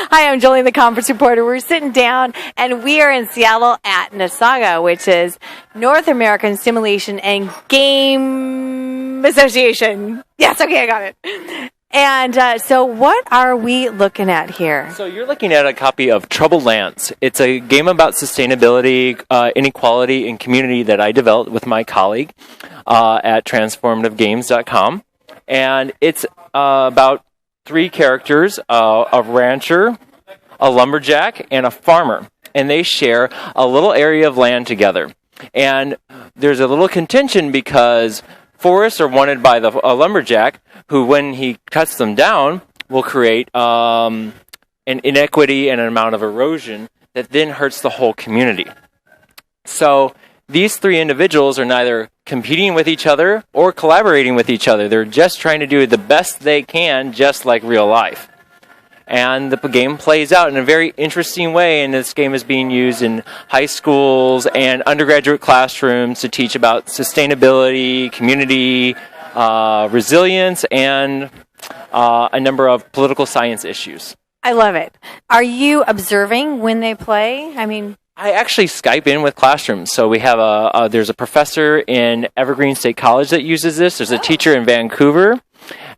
Hi, I'm Jolene, the conference reporter. We're sitting down, and we are in Seattle at NASAGA, which is North American Simulation and Game Association. Yes, okay, I got it. And so what are we looking at here? So you're looking at a copy of Troubled Lands. It's a game about sustainability, inequality, and community that I developed with my colleague at transformativegames.com. And it's about three characters, a rancher, a lumberjack, and a farmer. And they share a little area of land together. And there's a little contention because forests are wanted by a lumberjack who, when he cuts them down, will create an inequity and an amount of erosion that then hurts the whole community. So these three individuals are neither competing with each other or collaborating with each other. They're just trying to do the best they can, just like real life. And the game plays out in a very interesting way, and this game is being used in high schools and undergraduate classrooms to teach about sustainability, community, resilience, and a number of political science issues. I love it. Are you observing when they play? I actually Skype in with classrooms. So we have there's a professor in Evergreen State College that uses this. There's a teacher in Vancouver.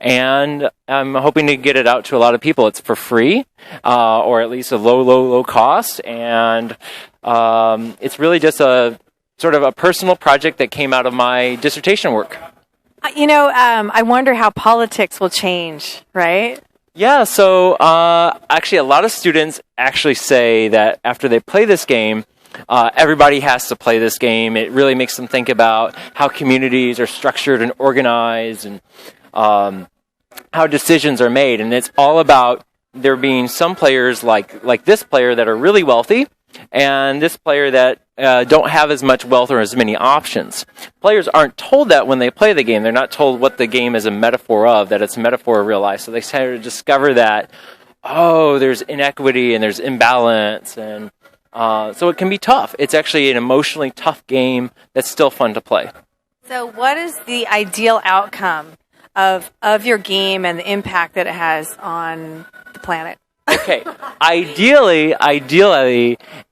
And I'm hoping to get it out to a lot of people. It's for free, or at least a low cost. And it's really just a sort of a personal project that came out of my dissertation work. I wonder how politics will change, right? Yeah, so actually a lot of students actually say that after they play this game, everybody has to play this game. It really makes them think about how communities are structured and organized, and how decisions are made. And it's all about there being some players like this player that are really wealthy, and this player that don't have as much wealth or as many options. Players aren't told that when they play the game. They're not told what the game is a metaphor of, that it's a metaphor of real life. So they start to discover that, there's inequity and there's imbalance. And so it can be tough. It's actually an emotionally tough game that's still fun to play. So what is the ideal outcome of your game and the impact that it has on the planet? Okay, ideally,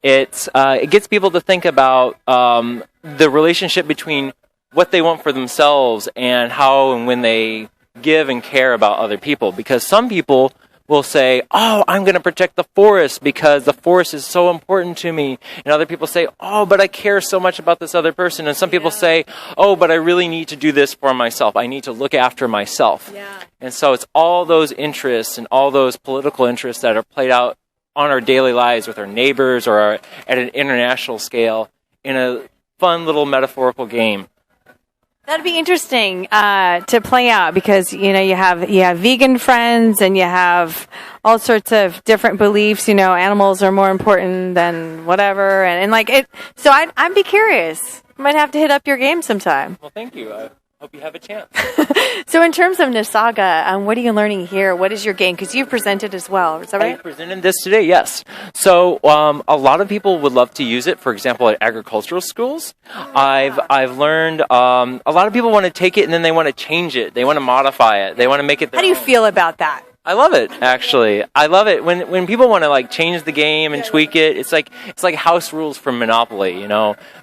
it gets people to think about the relationship between what they want for themselves and how and when they give and care about other people. Because some people will say, I'm going to protect the forest because the forest is so important to me. And other people say, but I care so much about this other person. And some people say, but I really need to do this for myself. I need to look after myself. Yeah. And so it's all those interests and all those political interests that are played out on our daily lives with our neighbors or at an international scale in a fun little metaphorical game. That'd be interesting to play out because you have vegan friends and you have all sorts of different beliefs. Animals are more important than whatever, and like it. So I'd be curious. Might have to hit up your game sometime. Well, thank you. I hope you have a chance. So in terms of NASAGA, what are you learning here? What is your game? Because you've presented as well. Is that right? I presented this today, yes. So a lot of people would love to use it, for example, at agricultural schools. I've learned a lot of people want to take it and then they want to change it. They want to modify it. They want to make it their own. How do you feel about that? I love it, actually. I love it when people want to change the game and tweak it. It's like house rules from Monopoly.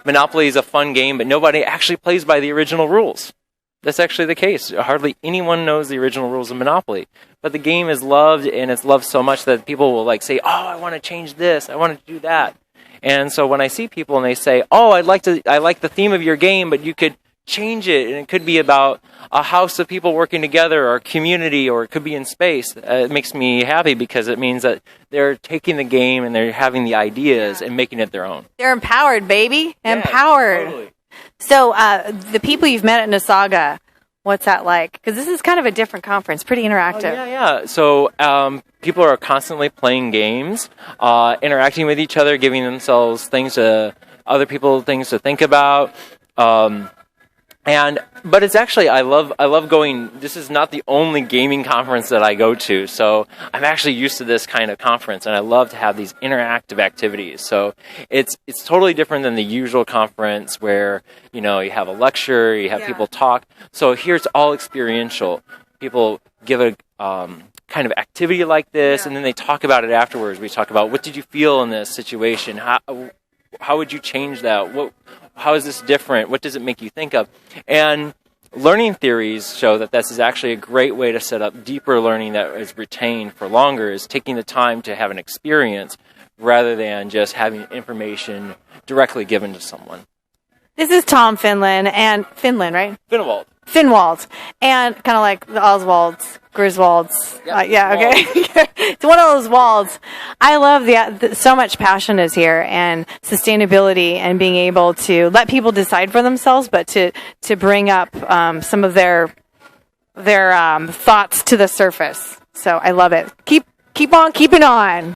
Monopoly is a fun game, but nobody actually plays by the original rules. That's actually the case. Hardly anyone knows the original rules of Monopoly. But the game is loved, and it's loved so much that people will say, I want to change this. I want to do that. And so when I see people and they say, I like the theme of your game, but you could change it, and it could be about a house of people working together or a community, or it could be in space. It makes me happy because it means that they're taking the game and they're having the ideas and making it their own. They're empowered, baby. Yeah, empowered. Totally. So the people you've met at NASAGA, what's that like? Because this is kind of a different conference, pretty interactive. Yeah. So people are constantly playing games, interacting with each other, giving themselves other people things to think about. But it's actually, I love going. This is not the only gaming conference that I go to, so I'm actually used to this kind of conference, and I love to have these interactive activities. So it's totally different than the usual conference where you have a lecture, you have people talk. So here it's all experiential. People give a kind of activity like this, and then they talk about it afterwards. We talk about, what did you feel in this situation? How would you change that? How is this different? What does it make you think of? And learning theories show that this is actually a great way to set up deeper learning that is retained for longer, is taking the time to have an experience rather than just having information directly given to someone. This is Tom Finland, right? Fennewald. Fennewald, and kind of like the Oswalds, Griswolds. Yep. Okay. It's one of those walds. I love so much passion is here, and sustainability, and being able to let people decide for themselves, but to bring up some of their thoughts to the surface. So I love it. Keep on keeping on.